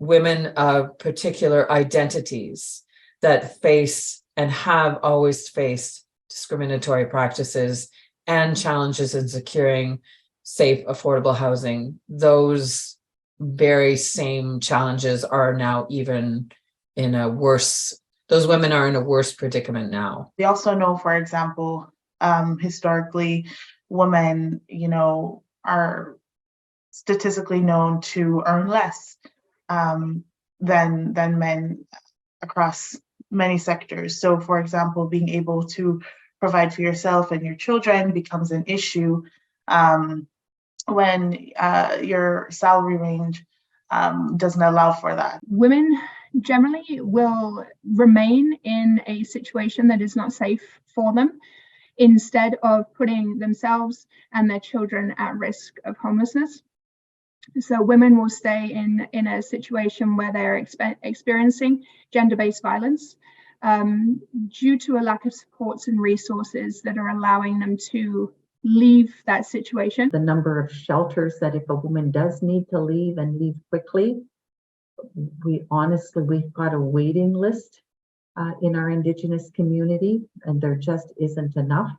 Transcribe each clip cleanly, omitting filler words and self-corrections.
women of particular identities that face and have always faced discriminatory practices and challenges in securing safe, affordable housing, those very same challenges are now even in a worse, those women are in a worse predicament now. We also know, for example, historically, women, are statistically known to earn less than men across many sectors. So, for example, being able to provide for yourself and your children becomes an issue when your salary range doesn't allow for that. Women generally will remain in a situation that is not safe for them instead of putting themselves and their children at risk of homelessness. So women will stay in a situation where they're experiencing gender-based violence due to a lack of supports and resources that are allowing them to leave that situation. The number of shelters that if a woman does need to leave and leave quickly, we've got a waiting list in our Indigenous community, and there just isn't enough.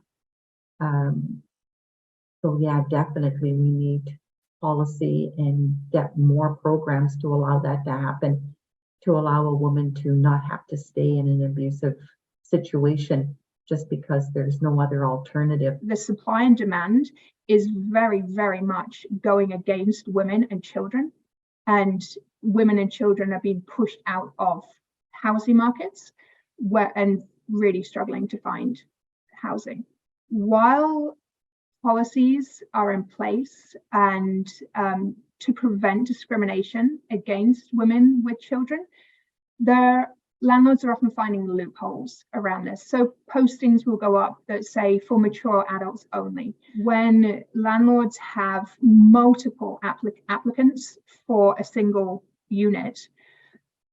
So yeah, definitely we need policy and get more programs to allow that to happen, to allow a woman to not have to stay in an abusive situation just because there's no other alternative. The supply and demand is very, very much going against women and children, and women and children are being pushed out of housing markets and really struggling to find housing. While policies are in place and to prevent discrimination against women with children, their landlords are often finding loopholes around this. So postings will go up that say for mature adults only. When landlords have multiple applicants for a single unit,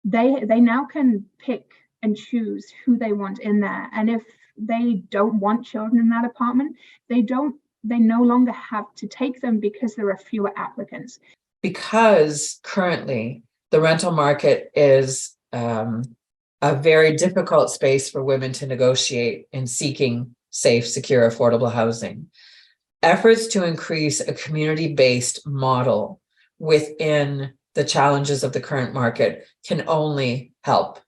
they now can pick and choose who they want in there. And if they don't want children in that apartment, they no longer have to take them because there are fewer applicants. Because currently the rental market is a very difficult space for women to negotiate in seeking safe, secure, affordable housing. Efforts to increase a community-based model within the challenges of the current market can only help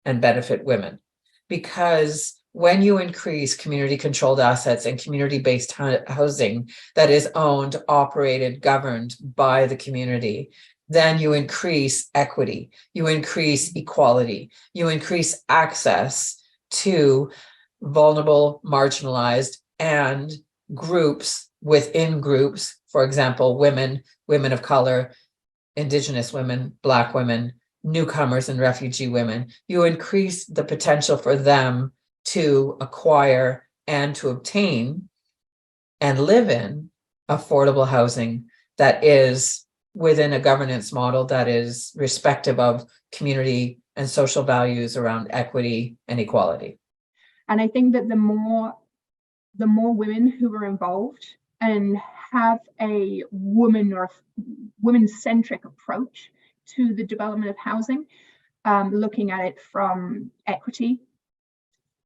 and benefit women. Because when you increase community-controlled assets and community-based housing that is owned, operated, governed by the community, then you increase equity, you increase equality, you increase access to vulnerable, marginalized, and groups within groups, for example, women of color, Indigenous women, Black women, newcomers and refugee women. You increase the potential for them to acquire and to obtain and live in affordable housing that is within a governance model that is respective of community and social values around equity and equality. And I think that the more women who are involved and have a women-centric approach to the development of housing, looking at it from equity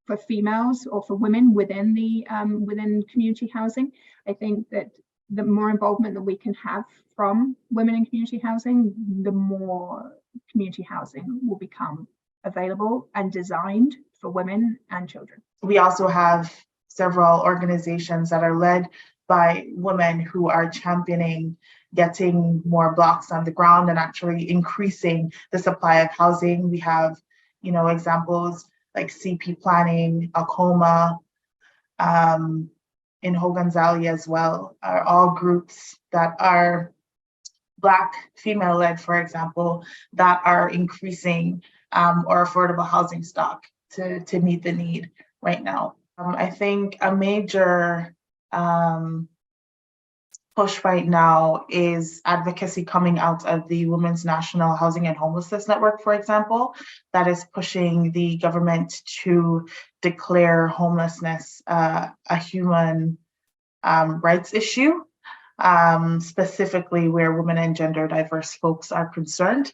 for females or for women within community housing, I think that the more involvement that we can have from women in community housing, the more community housing will become available and designed for women and children. We also have several organizations that are led by women who are championing getting more blocks on the ground and actually increasing the supply of housing. We have, examples like CP Planning, Acoma, in Hoganzali as well, are all groups that are Black, female-led, for example, that are increasing our affordable housing stock to meet the need right now. I think a major push right now is advocacy coming out of the Women's National Housing and Homelessness Network, for example, that is pushing the government to declare homelessness a human rights issue, specifically where women and gender diverse folks are concerned.